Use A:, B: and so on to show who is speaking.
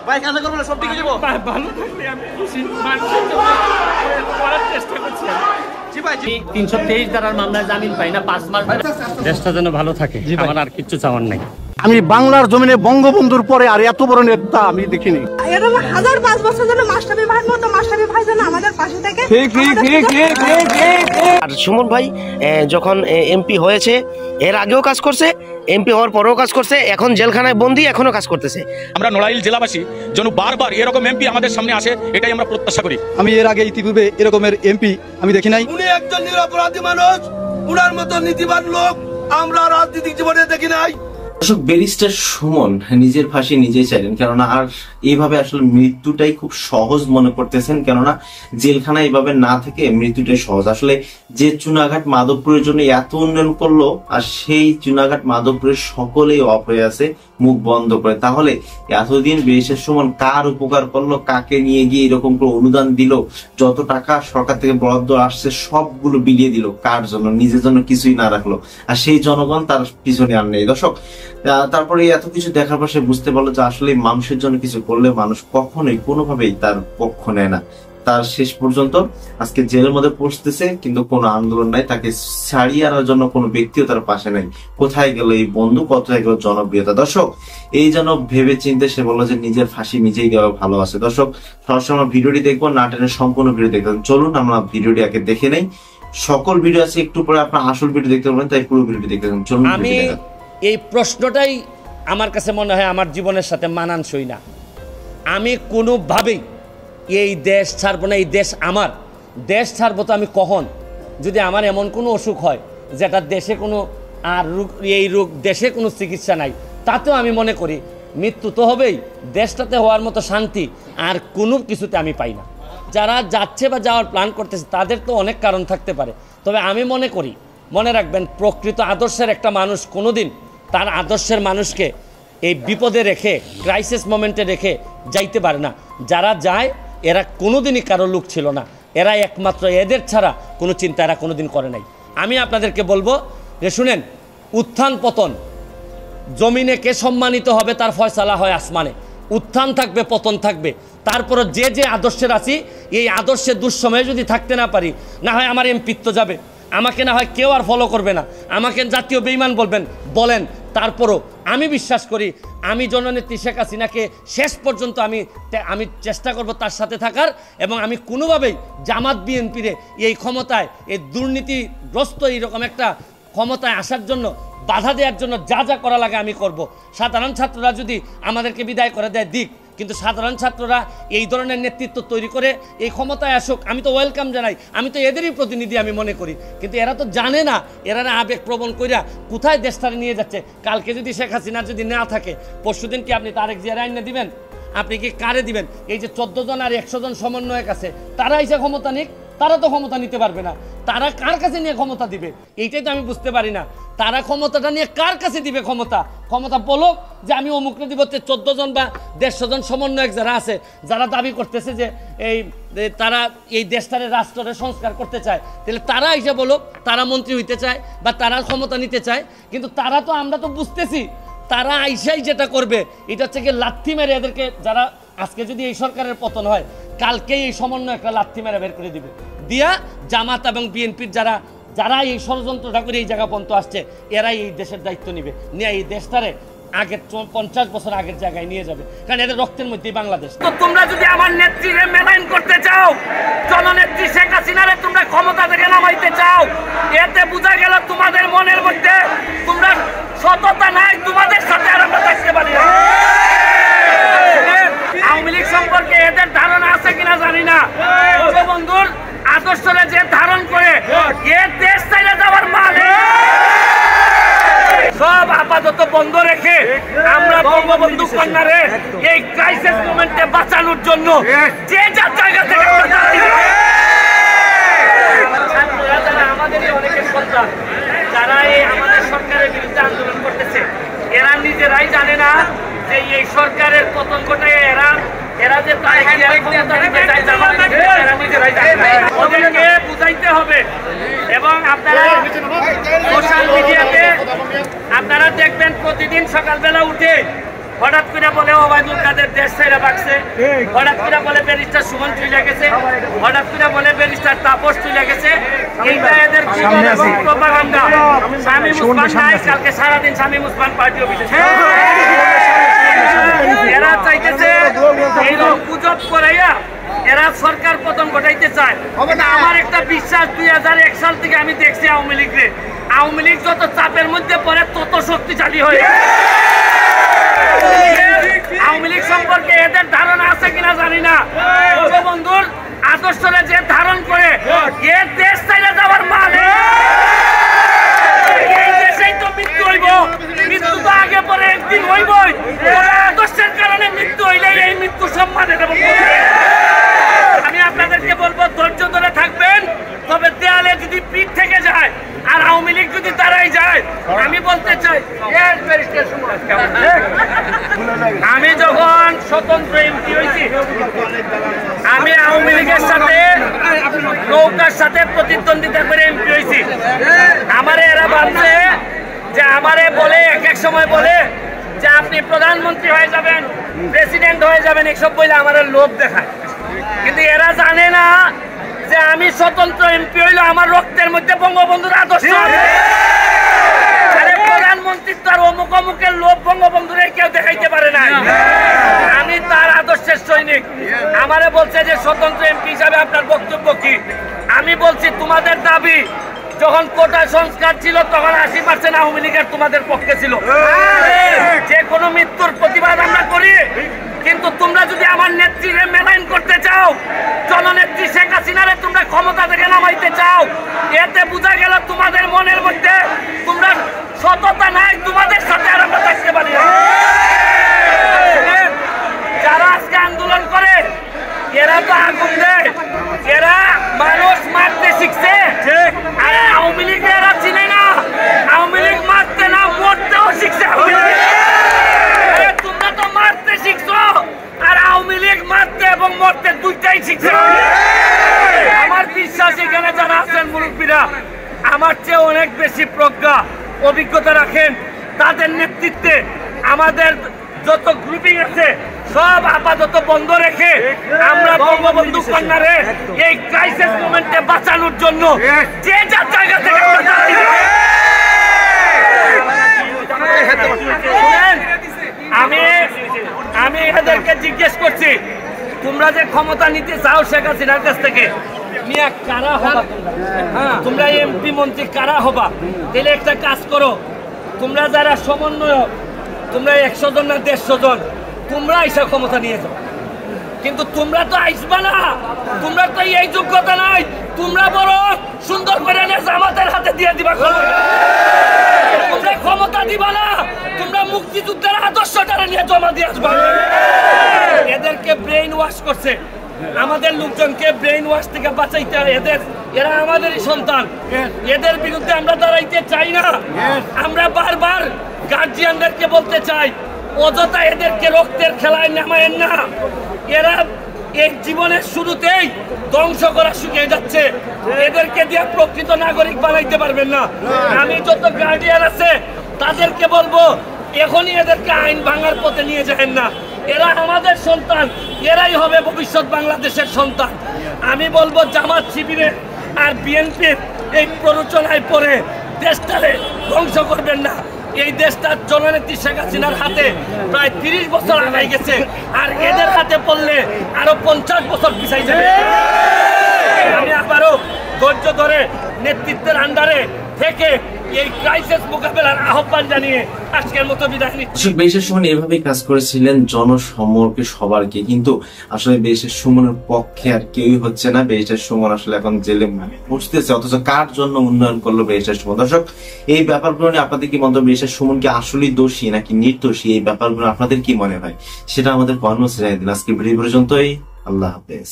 A: ভাই কাজ করব না, সব ঠিক হয়ে যাবো।
B: ভালো থাকলে আমি খুশি, মানুষের জন্য করার চেষ্টা করছি।
A: জি ভাই,
B: 323 ধারার মামলায় জামিন পাই না, 5 মাস দেশটা যেন ভালো থাকে, আমার আর কিছু চাওয়ার নাই।
C: আমি বাংলার জমিনে বঙ্গবন্ধুর পরে আর এত বড় নেতা আমি দেখিনি।
D: এরকম 1005 বছর ধরে মাস্টারবি ভাইয়ের মতো মাস্টারবি ভাই যেন আমাদের পাশে থাকে।
E: আর সুমন ভাই যখন এমপি হয়েছে, এর আগেও কাজ করছে, এমপি হওয়ার পরেও কাজ করছে, এখন জেলখানায় বন্দী, এখনো কাজ করতেছে।
F: আমরা নড়াইল জেলাবাসী যেন বারবার এরকম এমপি আমাদের সামনে আসে, এটাই আমরা প্রত্যাশা করি।
C: আমি এর আগে ইতিপূর্বে এরকমের এমপি আমি দেখি নাই।
G: উনি একজন নিরপরাধী মানুষ, উনার মতো নীতিবান লোক আমরা রাজনৈতিক জীবনে দেখি নাই।
H: দর্শক, ব্যারিস্টার সুমন নিজের ফাঁসি নিজেই চাইলেন, কেননা আর এইভাবে আসলে মৃত্যুটাই খুব সহজ মনে করতেছেন, কেননা জেলখানায় এইভাবে না থেকে মৃত্যুটাই সহজ। আসলে যে চুনাঘাট মাধবপুরের জন্য এত উন্নয়ন করলো, আর সেই চুনাঘাট মাধবপুরের সকলেই অফ হয়ে আছে, মুখ বন্ধ করে। তাহলে এতদিন ব্যারিস্টার সুমন কার উপকার করলো, কাকে নিয়ে গিয়ে এরকম করে অনুদান দিল, যত টাকা সরকার থেকে বরাদ্দ আসছে সবগুলো বিলিয়ে দিল, কার জন্য? নিজের জন্য কিছুই না রাখলো, আর সেই জনগণ তার পিছনে আর নেই। দর্শক, তারপরে এত কিছু দেখার পর সে বুঝতে পারলো যে আসলে মানুষের জন্য কিছু করলে মানুষ কখনোই কোনোভাবেই তার পক্ষ নেয় না। তার শেষ পর্যন্ত আজকে জেলের মধ্যে পৌঁছতেছে, কিন্তু কোনো আন্দোলন নাই, তাকে ছাড়িয়ে আনার জন্য কোনো ব্যক্তিও তার পাশে নাই। কোথায় গেল এই বন্ধু, কোথায় গেল জনপ্রিয়তা? দর্শক, এই যেন ভেবে চিন্তে সে বললো যে নিজের ফাঁসি নিজেই দেওয়া ভালো আছে। দর্শক, সরাসরি আমরা ভিডিওটি দেখবো, না টেনে সম্পূর্ণ ভিডিও দেখবেন। চলুন আমরা ভিডিওটি আগে দেখে নেই। সকল ভিডিও আছে, একটু পরে আপনার আসল ভিডিও দেখতে পারবেন, তাই পুরো ভিডিওটি দেখতে পাবেন। চলুন।
B: আমি এই প্রশ্নটাই আমার কাছে মনে হয় আমার জীবনের সাথে মানানসই না। আমি কোনোভাবেই এই দেশ ছাড়বো না, এই দেশ আমার। দেশ ছাড়বো তো আমি কখন? যদি আমার এমন কোনো অসুখ হয় যেটা দেশে কোনো আর এই রোগ দেশে কোনো চিকিৎসা নাই, তাতেও আমি মনে করি মৃত্যু তো হবেই। দেশটাতে হওয়ার মতো শান্তি আর কোনো কিছুতে আমি পাই না। যারা যাচ্ছে বা যাওয়ার প্ল্যান করতেছে তাদের তো অনেক কারণ থাকতে পারে, তবে আমি মনে করি, মনে রাখবেন, প্রকৃত আদর্শের একটা মানুষ কোনোদিন তার আদর্শের মানুষকে এই বিপদে রেখে, ক্রাইসিস মোমেন্টে রেখে যাইতে পারে না। যারা যায় এরা কোনোদিনই কারো লোক ছিল না, এরা একমাত্র এদের ছাড়া কোনো চিন্তা এরা কোনোদিন করে নাই। আমি আপনাদেরকে বলবো যে শুনেন, উত্থান পতন, জমিনে কে সম্মানিত হবে তার ফয়সালা হয় আসমানে। উত্থান থাকবে, পতন থাকবে। তারপরে যে যে আদর্শের আছি, এই আদর্শের দুঃসময়ে যদি থাকতে না পারি, না হয় আমার এমপিত্ব যাবে, আমাকে না হয় কেউ আর ফলো করবে না, আমাকে জাতীয় বেঈমান বলেন। তারপরও আমি বিশ্বাস করি আমি জননেত্রী শেখ হাসিনাকে শেষ পর্যন্ত আমি চেষ্টা করব তার সাথে থাকার, এবং আমি কোনোভাবেই জামাত বিএনপিরে এই ক্ষমতায়, এই দুর্নীতিগ্রস্ত এইরকম একটা ক্ষমতায় আসার জন্য বাধা দেওয়ার জন্য যা যা করা লাগে আমি করব। সাধারণ ছাত্ররা যদি আমাদেরকে বিদায় করে দেয় দিক, কিন্তু সাধারণ ছাত্ররা এই ধরনের নেতৃত্ব তৈরি করে এই ক্ষমতায় আসুক, আমি তো ওয়েলকাম জানাই, আমি তো এদেরই প্রতিনিধি আমি মনে করি। কিন্তু এরা তো জানে না, এরা আবেগ প্রবণ কইরা কোথায় দেশটারে নিয়ে যাচ্ছে। কালকে যদি শেখ হাসিনা যদি না থাকে, পরশুদিন কি আপনি তারেক জিয়ার আইনে দিবেন? আপনি কি কারে দিবেন? এই যে 14 জন আর 100 জন সমন্বয়ক আছে, তারা এসে ক্ষমতা নিক, তারা তো ক্ষমতা নিতে পারবে না। তারা কার কাছে নিয়ে ক্ষমতা দিবে এইটাই তো আমি বুঝতে পারি না। তারা ক্ষমতাটা নিয়ে কার কাছে দিবে ক্ষমতা বলুক যে আমি অমুকরে দিব। 14 জন বা 150 জন সমন্বয়ক যারা আছে, যারা দাবি করতেছে যে তারা এই দেশটারে রাষ্ট্রের সংস্কার করতে চায়, তাহলে তারা এসে বলুক তারা মন্ত্রী হইতে চায় বা তারা ক্ষমতা নিতে চায়। কিন্তু তারা তো, আমরা তো বুঝতেছি তারা আইসাই যেটা করবে এটা হচ্ছে কি লাথি মেরে এদেরকে, যারা আজকে যদি এই সরকারের পতন হয়, কালকেই এই সমন্বয় একটা লাথি মেরে বের করে দিবে, দিয়া জামাত এবং বিএনপির যারা এই ষড়যন্ত্রটা করে এই জায়গা পর্যন্ত আসছে, এরাই এই দেশের দায়িত্ব নিবে, নিয়ে এই দেশটারে আগের 50 বছর আগের জায়গায় নিয়ে যাবে, কারণ এদের রক্তের মধ্যেই বাংলাদেশ। তো তোমরা যদি আমার নেত্রীকে মেলাইন করতে চাও, জননেত্রী শেখ হাসিনারে তোমরা ক্ষমতা থেকে নামাইতে চাও, এতে বোঝা গেল তোমাদের মনের মধ্যে তোমরা সততা নাই, তোমাদের সাথে আর আমরা থাকতে পারি না। আওয়ামী লীগ সম্পর্কে এদের ধারণা আছে কিনা জানি না, বন্ধুর আদর্শরে যে ধারণ করে এর দেশ চাইলে যাওয়ার মানে সব আপাতত বন্ধ রেখে আমরা বঙ্গবন্ধু কন্যারে এই ক্রাইসিস মোমেন্টে বাঁচানোর জন্য যে যার জায়গা থেকে যারা আমাদেরই অনেকের সন্তান, যারা এই আমাদের সরকারের বিরুদ্ধে আন্দোলন করতেছে, এরা নিজেরাই জানে না যে এই সরকারের পতন ঘটায় এরা যে ওদেরকে বুঝাইতে হবে। এবং আপনারা সোশ্যাল মিডিয়াতে আপনারা দেখবেন প্রতিদিন সকালবেলা উঠে হঠাৎ করে বলে ওবায়দুল কাদের দেশ ছেড়ে ভাগছে, হঠাৎ করে বলে ব্যারিস্টার সুমন চলে গেছে, হঠাৎ করে বলে ব্যারিস্টার তাপস চলে গেছে। এইটা এদের প্রপাগান্ডা। শামীম ওসমান নাই, কালকে সারাদিন শামীম ওসমান পার্টি অফিসে। এরা চাইতেছে এইরকম গুজব করাইয়া এরা সরকার পতন ঘটাইতে চায়। আমার একটা বিশ্বাস, 2001 সাল থেকে আমি দেখছি আওয়ামী লীগকে, আওয়ামী লীগ যত চাপের মধ্যে পড়ে তত শক্তিশালী হয়ে। আওয়ামী লীগ সম্পর্কে এদের ধারণা আছে কিনা জানি না। বন্ধুর আদর্শরে যে ধারণ করে এ দেশ চাইলে যাওয়ার মানে এই দেশেই তো মৃত্যু হইব, মৃত্যু তো আগে পরে একদিন হইবই। আদর্শের কারণে মৃত্যু হইলে এই মৃত্যু সম্মানে দেব। আমি আপনাদেরকে বলবো ধৈর্য ধরে থাকবেন, তবে দেয়ালে যদি পিঠ থেকে যায় আর আওয়ামী লীগ যদি দাঁড়াই যায়, আমি বলতে চাই আমি যখন স্বতন্ত্র এমপি হয়েছি আমি আওয়ামী লীগের সাথে নৌকার সাথে প্রতিদ্বন্দ্বিতা করে এমপি হয়েছি। আমারে এরা ভাবছে যে আমারে বলে এক সময় বলে যে আপনি প্রধানমন্ত্রী হয়ে যাবেন, প্রেসিডেন্ট হয়ে যাবেন, এসব বলে আমার লোভ দেখায়। কিন্তু এরা জানে না যে আমি স্বতন্ত্র এমপি হইলে আমার রক্তের মধ্যে বঙ্গবন্ধুর আদর্শ আছে। প্রধানমন্ত্রীর তার অমুক অমুকের লোভ বঙ্গবন্ধুর কেউ দেখাইতে পারে না। আমি তার আদর্শের সৈনিক। আমারে বলছে যে স্বতন্ত্র এমপি হিসাবে আপনার বক্তব্য কি? আমি বলছি তোমাদের দাবি যখন কোটা সংস্কার ছিল তখন 80% আওয়ামী লীগের তোমাদের পক্ষে ছিল। যে কোনো মৃত্যুর প্রতিবাদ আমরা করি, কিন্তু তোমরা যদি আমার নেত্রীকে মেলাইন করতে চাও, জননেত্রী শেখ হাসিনারে তোমরা ক্ষমতা থেকে নামাইতে চাও, এতে বোঝা গেল তোমাদের মনের মধ্যে তোমরা সততা নাই, তোমাদের সাথে আর আমরা থাকতে পারি না। যারা আজকে আন্দোলন করে এরা তো আগুন দেয়, এরা মানুষ মারতে শিখছে। আর আওয়ামী লীগ এরা চিনে না, আওয়ামী লীগ মারতে না মরতেও শিখছে। তোমরা তো মারতে শিখছো, আর আওয়ামী লীগ মারতে এবং মরতে দুইটাই শিখছে। আমার বিশ্বাস এখানে যারা আছেন মুরব্বীরা আমার চেয়ে অনেক বেশি প্রজ্ঞা অভিজ্ঞতা রাখেন। তাদের নেতৃত্বে আমাদের যত গ্রুপিং আছে সব আপাতত বন্ধ রেখে আমরা বঙ্গবন্ধু কন্যারে এই ক্রাইসিস মোমেন্টে বাঁচানোর জন্য যে যার জায়গা থেকে আমি এদেরকে জিজ্ঞেস করছি, তোমরা যে ক্ষমতা নিতে চাও শেখ হাসিনার কাছ থেকে, মিয়া কারা হবা? তোমরা এমপি মন্ত্রী কারা হবা? তাহলে একটা কাজ করো, তোমরা যারা সমন্বয়ক, তোমরা 100 জন না 150 জন, তোমরা এসে ক্ষমতা নিয়ে যাও। কিন্তু তোমরা তো আইসবা না, তোমরা তো এই যোগ্যতা নাই। তোমরা বড় সুন্দর করে জামাতের হাতে দিয়ে দিবা ক্ষমতা। তোমরা ক্ষমতা দিবা না, তোমরা মুক্তিযুদ্ধের আদর্শটারে নিয়ে জমা দিয়ে আসবা। এদেরকে ব্রেইন ওয়াশ করছে, আমাদের লোকজনকে ব্রেইন ওয়াশ থেকে বাঁচাইতে হয়। এরা আমাদেরই সন্তান, এদের বিরুদ্ধে আমরা দাঁড়াইতে চাই না। আমরা বারবার গার্জিয়ানদেরকে বলতে চাই, অযথা এদেরকে রক্তের খেলায় নামায়েন না। এরা এই জীবনের শুরুতেই ধ্বংস করা শিখে যাচ্ছে, এদেরকে দিয়ে প্রকৃত নাগরিক বানাইতে পারবেন না। আমি যত গার্ডিয়ান আছে তাদেরকে বলবো এখনই এদেরকে আইন ভাঙার পথে নিয়ে যাবেন না। এরা আমাদের সন্তান, এরাই হবে ভবিষ্যৎ বাংলাদেশের সন্তান। আমি বলবো জামাত শিবিরের আর বিএনপির এই প্ররোচনায় পড়ে দেশটারে ধ্বংস করবেন না। এই দেশটা জননেত্রী শেখ হাসিনার হাতে প্রায় 30 বছর আগাই গেছে, আর এদের হাতে পড়লে আরো 50 বছর পিছাই যাবে। আমি আবারও ধৈর্য ধরে নেতৃত্বের আন্ডারে থেকে এই ক্রাইসিস মোকাবেলার আহ্বান জানিয়ে আজকের মতো বিদায় নিচ্ছি।
H: বেশের সুমন এভাবেই কাজ করেছিলেন জনসমরকে সবারকে, কিন্তু আসলে বেশের সুমনের পক্ষে আর কেউই হচ্ছে না। বেশের সুমন আসলে এখন জেলে বসতেছে, অথচ কার জন্য উন্নয়ন করলো বেশের সুমন? দর্শক, এই ব্যাপারগুলো নিয়ে আপনাদের কি মন্তব্য? বেশের সুমন কি আসলেই দোষী নাকি নির্দোষী? এই ব্যাপারগুলো আপনাদের কি মনে হয় সেটা আমাদের কর্মসূচি জানিয়ে দিন। আজকে ভিডিও পর্যন্তই, আল্লাহ হাফেজ।